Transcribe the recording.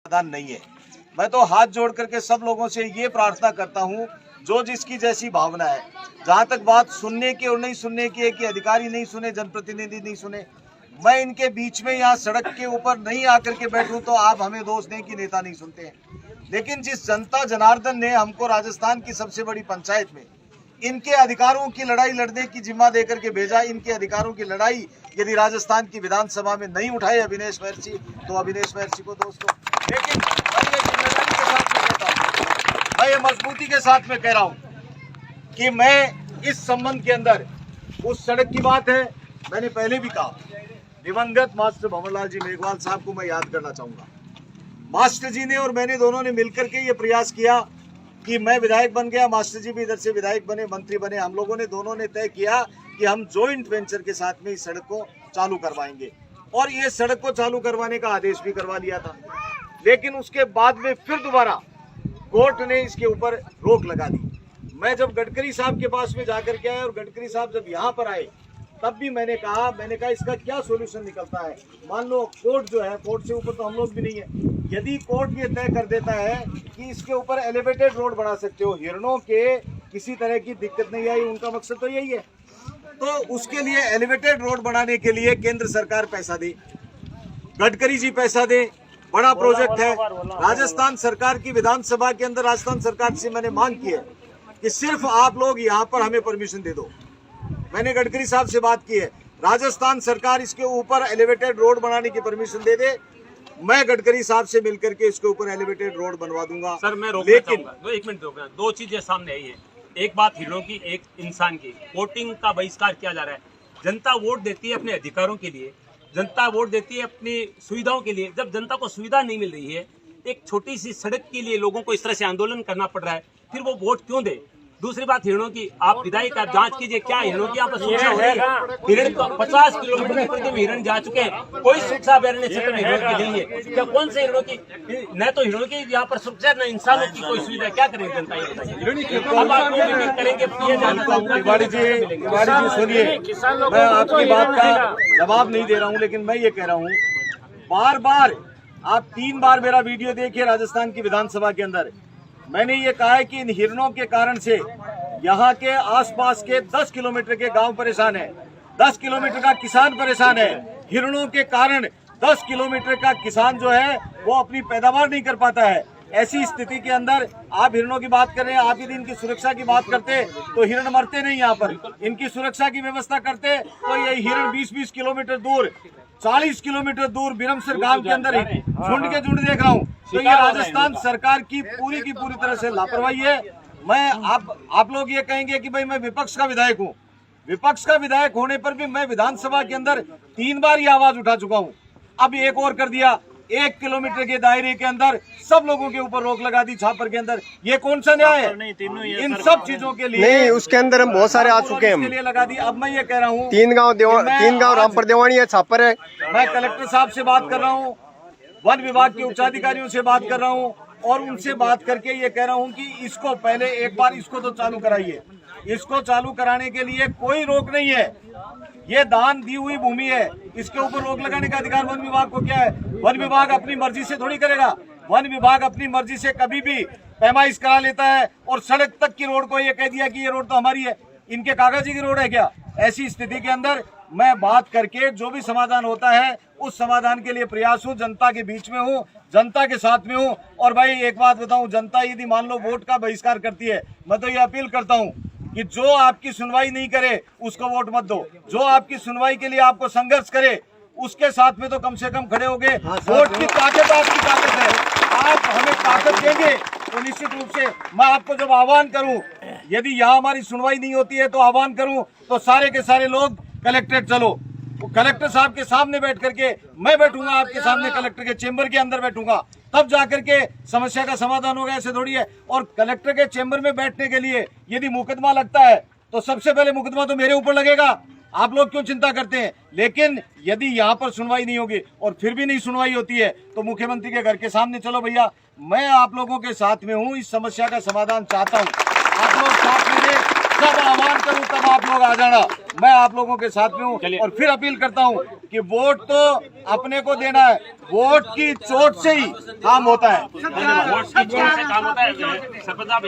समाधान नहीं है। मैं तो हाथ जोड़ करके सब लोगों से ये प्रार्थना करता हूँ, जो जिसकी जैसी भावना है, जहाँ तक बात सुनने की और नहीं सुनने की है कि अधिकारी नहीं सुने, जनप्रतिनिधि नहीं सुने, मैं इनके बीच में यहाँ सड़क के ऊपर नहीं आकर के बैठूं तो आप हमें दोष दें कि नेता नहीं सुनते हैं। लेकिन जिस जनता जनार्दन ने हमको राजस्थान की सबसे बड़ी पंचायत में इनके अधिकारों की लड़ाई लड़ने की जिम्मा देकर के भेजा, इनके अधिकारों की लड़ाई यदि राजस्थान की विधानसभा में नहीं उठाए अविनेश महर्षि, तो अविनेश महर्षि को दोस्तों, लेकिन मैं ये जिम्मेदारी के साथ में कहता हूँ, मैं ये मजबूती के साथ में कह रहा हूँ कि मैं इस संबंध के अंदर उस सड़क की बात है, मैंने पहले भी कहा, दिवंगत मास्टर भंवरलाल जी मेघवाल साहब को मैं याद करना चाहूंगा। मास्टर जी ने और मैंने दोनों ने मिलकर के ये प्रयास किया कि मैं विधायक बन गया, मास्टर जी भी इधर से विधायक बने, मंत्री बने, हम लोगों ने दोनों ने तय किया कि हम जॉइंट वेंचर के साथ में इस सड़क को चालू करवाएंगे, और ये सड़क को चालू करवाने का आदेश भी करवा लिया था। लेकिन उसके बाद में फिर दोबारा कोर्ट ने इसके ऊपर रोक लगा दी। मैं जब गडकरी साहब के पास में जाकर के आया और गडकरी साहब जब यहाँ पर आए, तब भी मैंने कहा इसका क्या सॉल्यूशन निकलता है। मान लो कोर्ट जो है, कोर्ट से ऊपर तो हम लोग भी नहीं है, यदि कोर्ट ये तय कर देता है कि इसके ऊपर एलिवेटेड रोड बना सकते हो, हिरणों के किसी तरह की दिक्कत नहीं आई, उनका मकसद तो यही है, तो उसके लिए एलिवेटेड रोड बनाने के लिए केंद्र सरकार पैसा दे, गडकरी जी पैसा दे, बड़ा प्रोजेक्ट है। राजस्थान सरकार की विधानसभा के अंदर राजस्थान सरकार से मैंने मांग की है कि सिर्फ आप लोग यहाँ पर हमें परमिशन दे दो। मैंने गडकरी साहब से बात की है, राजस्थान सरकार इसके ऊपर एलिवेटेड रोड बनाने की परमिशन दे दे, मैं गडकरी साहब से मिलकर के इसके ऊपर एलिवेटेड रोड बनवा दूंगा। सर मैं रोकना चाहूंगा, एक मिनट रोकना। दो चीजें सामने आई है, एक बात हिरणों की, एक इंसान की। वोटिंग का बहिष्कार किया जा रहा है। जनता वोट देती है अपने अधिकारों के लिए, जनता वोट देती है अपनी सुविधाओं के लिए। जब जनता को सुविधा नहीं मिल रही है, एक छोटी सी सड़क के लिए लोगों को इस तरह से आंदोलन करना पड़ रहा है, फिर वो वोट क्यों दे? दूसरी बात हिरणों की, आप विधायक आप जांच कीजिए, क्या हिरणों की आपस सूचना हो रही है? हिरण तो 50 किलोमीटर ऊपर के हिरण जा चुके हैं, कोई सुरक्षा अभ्यारण्य क्षेत्र में हिरणों की नहीं है। क्या कौन से हिरणों की, न तो हिरणों की यहाँ पर सुरक्षा, न इंसानों की कोई सुविधा, क्या करेंगे जनता? ये बताइए। अब आप करेंगे, तिवारी जी सुनिए, मैं आपकी बात का जवाब नहीं दे रहा हूँ, लेकिन मैं ये कह रहा हूँ, बार बार आप 3 बार मेरा वीडियो देखिए राजस्थान की विधानसभा के अंदर, मैंने ये कहा है कि इन हिरणों के कारण से यहाँ के आसपास के 10 किलोमीटर के गांव परेशान है, 10 किलोमीटर का किसान परेशान है। हिरणों के कारण 10 किलोमीटर का किसान जो है वो अपनी पैदावार नहीं कर पाता है। ऐसी स्थिति के अंदर आप हिरणों की बात कर रहे हैं, आप यदि इनकी सुरक्षा की बात करते तो हिरण मरते नहीं। यहाँ पर इनकी सुरक्षा की व्यवस्था करते तो ये हिरण 20-20 किलोमीटर दूर, 40 किलोमीटर दूर बिरमसर गांव के अंदर झुंड के झुंड देख रहा हूँ। तो ये राजस्थान सरकार की पूरी तरह से लापरवाही है। मैं आप लोग ये कहेंगे कि भाई मैं विपक्ष का विधायक हूँ, विपक्ष का विधायक होने पर भी मैं विधानसभा के अंदर 3 बार ये आवाज उठा चुका हूँ। अब एक और कर दिया, 1 किलोमीटर के दायरे के अंदर सब लोगों के ऊपर रोक लगा दी, छापर के अंदर। ये कौन सा न्याय है? इन सब चीजों के लिए नहीं, उसके अंदर हम बहुत सारे आ चुके हैं, लिए लगा दी। अब मैं ये कह रहा हूँ, 3 गांव रामपुर देवानी है, छापर है। मैं कलेक्टर साहब से बात कर रहा हूँ, वन विभाग के उच्चाधिकारियों से बात कर रहा हूँ, और उनसे बात करके ये कह रहा हूँ कि इसको पहले एक बार इसको तो चालू कराइए। इसको चालू कराने के लिए कोई रोक नहीं है, ये दान दी हुई भूमि है, इसके ऊपर रोक लगाने का अधिकार वन विभाग को क्या है? वन विभाग अपनी मर्जी से थोड़ी करेगा। वन विभाग अपनी मर्जी से कभी भी पैमाइश करा लेता है, और सड़क तक की रोड को ये कह दिया कि ये रोड तो हमारी है, इनके कागजी की रोड है क्या? ऐसी स्थिति के अंदर मैं बात करके जो भी समाधान होता है उस समाधान के लिए प्रयास हूँ, जनता के बीच में हूँ, जनता के साथ में हूँ। और भाई एक बात बताऊं, जनता यदि मान लो वोट का बहिष्कार करती है, मैं तो ये अपील करता हूँ कि जो आपकी सुनवाई नहीं करे उसको वोट मत दो, जो आपकी सुनवाई के लिए आपको संघर्ष करे उसके साथ में तो कम से कम खड़े होगे। वोट की ताकत आपकी ताकत है, आप हमें ताकत देंगे तो निश्चित रूप से मैं आपको जब आह्वान करूं, यदि यहाँ हमारी सुनवाई नहीं होती है तो आह्वान करूं तो सारे के सारे लोग कलेक्ट्रेट चलो, कलेक्टर साहब के सामने बैठ करके मैं बैठूंगा, आपके सामने कलेक्टर के चेंबर के अंदर बैठूंगा, तब जाकर के समस्या का समाधान होगा। ऐसे थोड़ी है। और कलेक्टर के चेंबर में बैठने के लिए यदि मुकदमा लगता है तो सबसे पहले मुकदमा तो मेरे ऊपर लगेगा, आप लोग क्यों चिंता करते हैं? लेकिन यदि यहाँ पर सुनवाई नहीं होगी और फिर भी नहीं सुनवाई होती है तो मुख्यमंत्री के घर के सामने चलो भैया, मैं आप लोगों के साथ में हूँ, इस समस्या का समाधान चाहता हूँ, आप लोग साथ में सब आह्वान करूं तब आप लोग आ जाना। मैं आप लोगों के साथ में हूं चलिए। और फिर अपील करता हूं कि वोट तो अपने को देना है, वोट की चोट से ही काम होता है। वोट की चोट से काम होता है। सरपंच साहब